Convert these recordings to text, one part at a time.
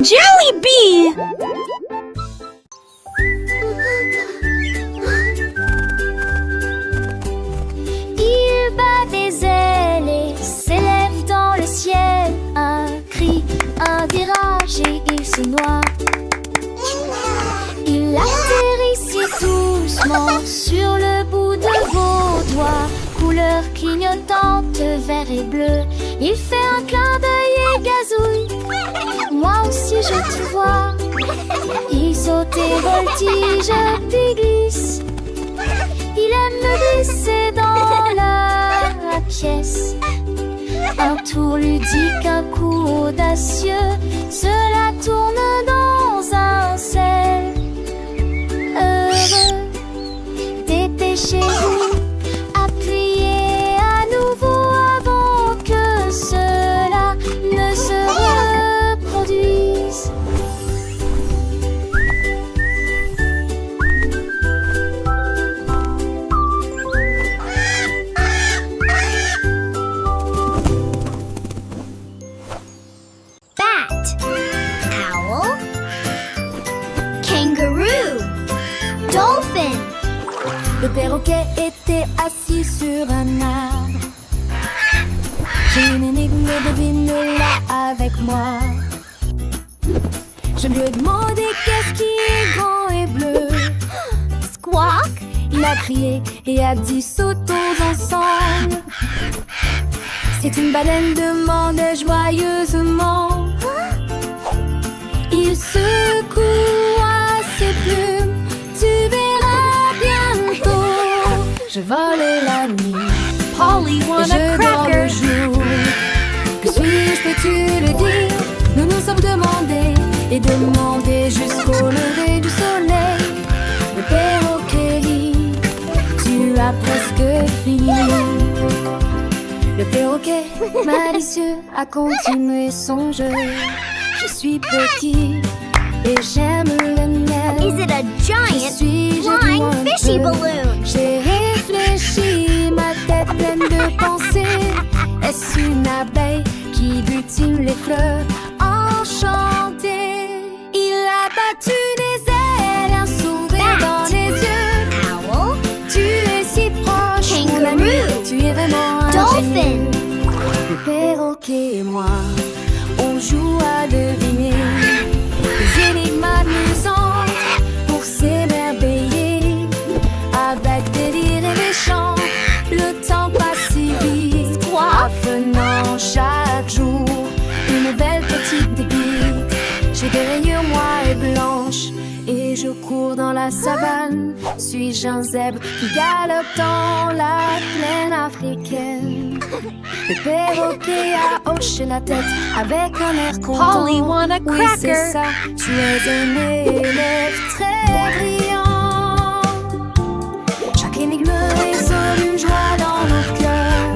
Jollibee! Il bat des ailes et s'élève dans le ciel. Un cri, un virage et il se noie. Il atterrit si doucement sur le bout de vos doigts. Couleur clignotante, vert et bleu. Il fait un clin d'œil et gazouille. Moi aussi je te vois. Il saute et voltige puis glisse. Il aime glisser dans la pièce. Un tour ludique, un coup audacieux. Cela tourne dans un cercle heureux. Dépêchez-vous, appuyez à nouveau avant que cela ne se reproduise. Bat, owl, kangaroo, dolphin. Le perroquet était assis sur un arbre. J'ai une énigme, devine-la avec moi. Je lui ai demandé qu'est-ce qui est grand et bleu. Squawk, Il a crié et a dit sautons ensemble. C'est une baleine, demandait joyeusement. Il secoua ses plumes, tu verras bientôt. Je volais la nuit, Polly et want a je dors le cracker. jour. Que suis-je, peux-tu le dire? Nous nous sommes demandés et demandés jusqu'au lever du soleil. Le perroquet dit, tu as presque fini. Le perroquet malicieux a continué son jeu. Je suis petit et j'aime le miel. is it a giant flying fishy balloon? J'ai réfléchi, ma tête pleine de pensées. Est-ce une abeille qui butine les fleurs enchantées? Il a battu des ailes, un sourire dans les yeux. Owl, Tu es si proche, mon Kangaroo, ami, tu es vraiment un dolphin. génie. Le perroquet et moi, on joue à deviner des énigmes amusantes pour s'émerveiller. Avec des rires et des chants, le temps passe si vite. Apprenant chaque jour une nouvelle petite pépite. J'ai des rayures noires et blanches et je cours dans la savane. Suis-je un zèbre qui galope dans la plaine africaine? Le perroquet a hoché la tête avec un air content. Polly want a Oui, c'est cracker. ça, tu es un élève très brillant. Chaque énigme résonne une joie dans nos cœurs.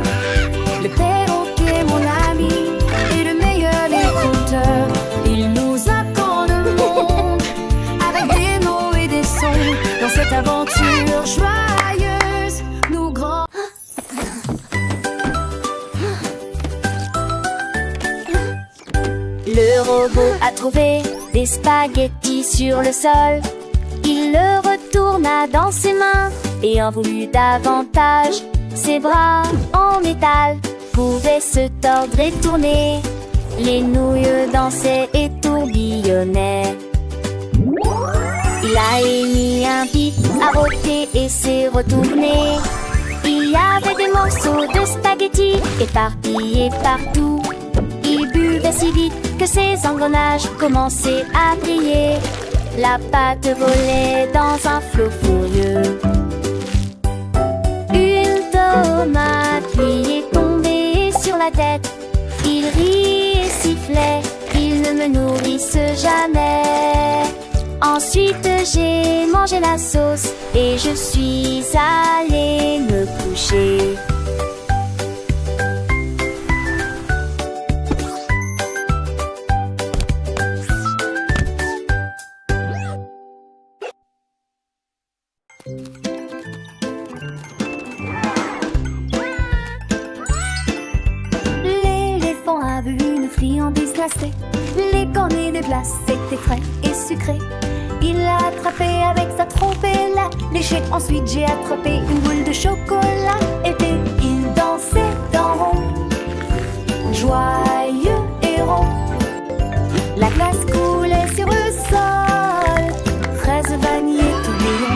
Le perroquet, mon ami, est le meilleur des conteurs. Il nous apprend le monde avec des mots et des sons. Dans cette aventure joyeuse, nous grands. Le robot a trouvé des spaghettis sur le sol. Il le retourna dans ses mains et en voulut davantage. Ses bras en métal pouvaient se tordre et tourner. Les nouilles dansaient et tourbillonnaient. Il a émis un pic, a rôté et s'est retourné. Il y avait des morceaux de spaghettis éparpillés partout. Il buvait si vite que ses engrenages commençaient à briller. La pâte volait dans un flot furieux. Une tomate lui est tombée sur la tête. Il rit et sifflait, il ne me nourrisse jamais. Ensuite j'ai mangé la sauce et je suis allée me coucher. L'éléphant a vu une friandise glacée. Les cornets de glace étaient frais et sucrés. Il l'a attrapé avec sa trompe et l'a léché. Ensuite j'ai attrapé une boule de chocolat. Et puis il dansait en rond, joyeux et rond. La glace coulait sur le sol, fraises, vanille et tourbillon.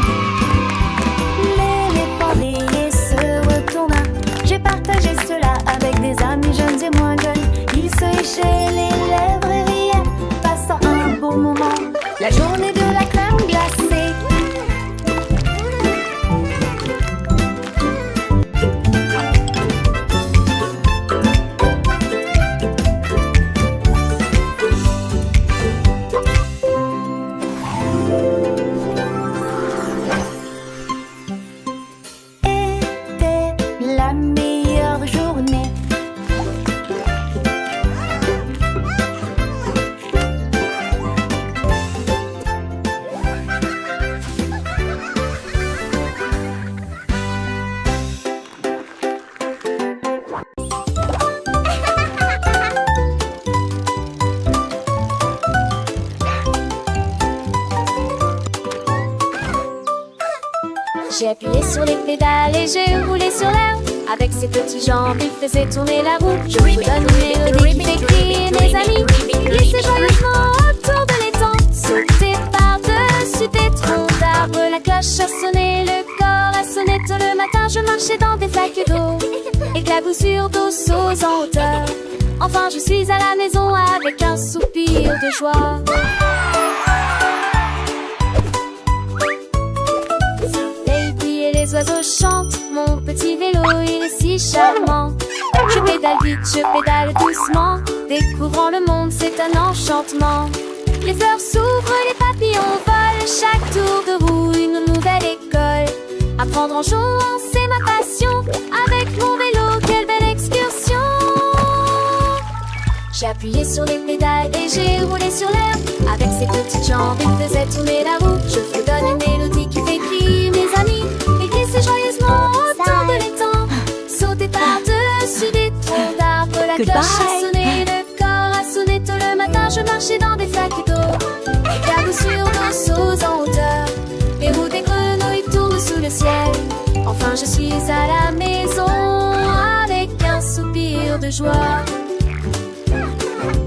L'éléphant rayé se retourna. J'ai partagé cela avec des amis jeunes et moins jeunes. Ils se léchaient les lèvres et riaient, passant un beau moment. La journée de la crème glacée. Était la meilleure journée. J'ai appuyé sur les pédales et j'ai roulé sur l'herbe. Avec ses petites jambes, il faisait tourner la roue. Je vous donne une mélodie qui fait crier mes amis. Glissez joyeusement autour de l'étang. Sautez par-dessus des troncs d'arbres. La cloche a sonné, le corps a sonné. Tôt le matin, je marchais dans des flaques d'eau. Éclaboussures d'eau sauce en hauteur. Enfin, je suis à la maison avec un soupir de joie. Les oiseaux chantent, mon petit vélo il est si charmant. Je pédale vite, je pédale doucement. Découvrant le monde, c'est un enchantement. Les fleurs s'ouvrent, les papillons volent. Chaque tour de roue, une nouvelle école. Apprendre en jouant, c'est ma passion. Avec mon vélo, quelle belle excursion. J'ai appuyé sur les pédales et j'ai roulé sur l'herbe. Avec ses petites jambes, il faisait tourner la roue. Je vous donne une mélodie qui fait crier mes amis. Glissez joyeusement autour de l'étang. Sautez par-dessus des troncs d'arbres. La cloche a sonné, le corps a sonné. Tôt le matin, je marchais dans des flaques d'eau. Éclaboussures d'eau sauce en hauteur. Les roues des grenouilles tournent sous le ciel. Enfin, je suis à la maison avec un soupir de joie.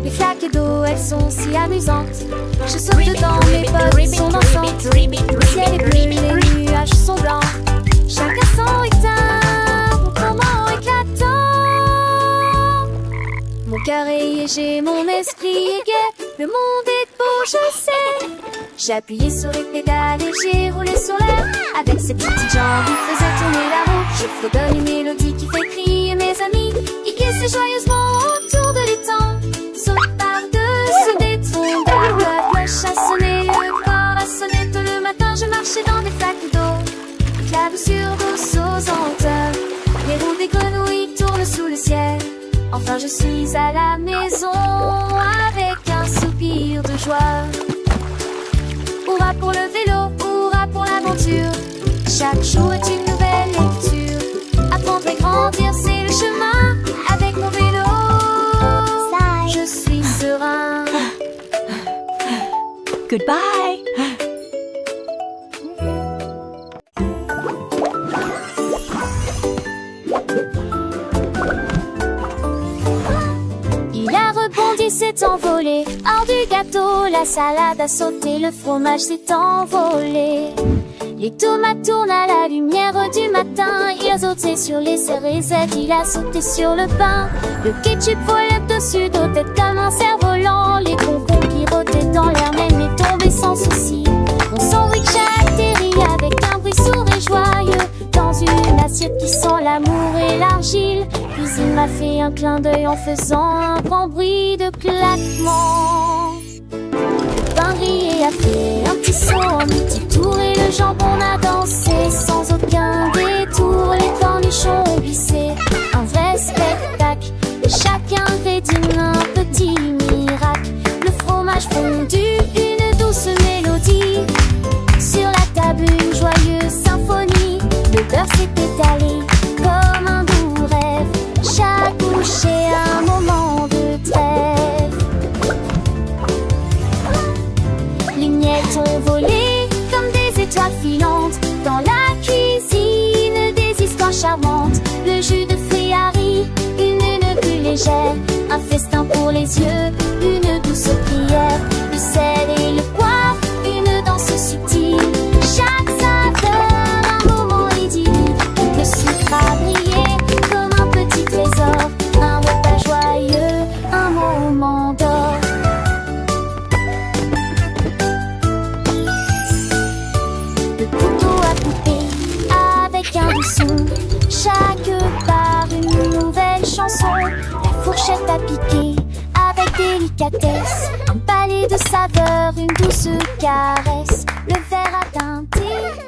Les flaques d'eau, elles sont si amusantes. Je saute dedans, mes potes sont dansantes. Le ciel est bleu, les nuages sont blancs. Chacun son éteint, mon comment éclatant. Mon cœur est léger, mon esprit est gai. Le monde est beau, je sais. J'ai appuyé sur les pédales et j'ai roulé sur l'air. Avec ses petites jambes, il faisait tourner la roue. Je fredonne une mélodie qui fait crier mes amis. Il glisse joyeusement autour de l'étang. Saute par-dessus des troncs d'arbres. La cloche a sonné, le corps a sonné. Tôt le matin, je marchais dans des flaques d'eau. Éclaboussures d'eau sauce en hauteur. Les roues des grenouilles tournent sous le ciel. Enfin, je suis à la maison avec un soupir de joie. Hurrah pour le vélo, hurrah pour l'aventure. Chaque jour est une nouvelle lecture. Apprendre et grandir, c'est le chemin. Avec mon vélo, je suis serein. Goodbye. Il a rebondi, s'est envolé. Hors du gâteau, la salade a sauté. Le fromage s'est envolé. Les tomates tournent à la lumière du matin. Il a sauté sur les cérésettes, il a sauté sur le pain. Le ketchup volait dessus d'eau tête comme un cerf-volant. Les concombres qui rotaient dans l'air même est tombé sans souci. Mon sandwich a atterri avec un bruit sourd et joyeux dans une assiette qui sent l'amour et l'argile. Puis il m'a fait un clin d'œil en faisant un grand bruit de claquement. Le pain grillé a fait un petit saut en multi-tour et le jambon a dansé sans aucun détour. Les cornichons ont glissé, un vrai spectacle. Chaque ingrédient un petit miracle. Le fromage fondu, une douce mélodie. Sur la table une joyeuse symphonie. Le beurre s'est étalé comme un doux rêve. Chaque bouchée un moment de trêve. légère, un festin pour les yeux, une douce prière, le sel et le poivre, une danse subtile. Chaque saveur, un moment idyllique, le sucre a brillé comme un petit trésor, un repas joyeux, un moment d'or. Le couteau à couper avec un doux son, chaque part une nouvelle chanson. La fourchette à piquer avec délicatesse, un balai de saveurs, une douce caresse, le verre à teinter.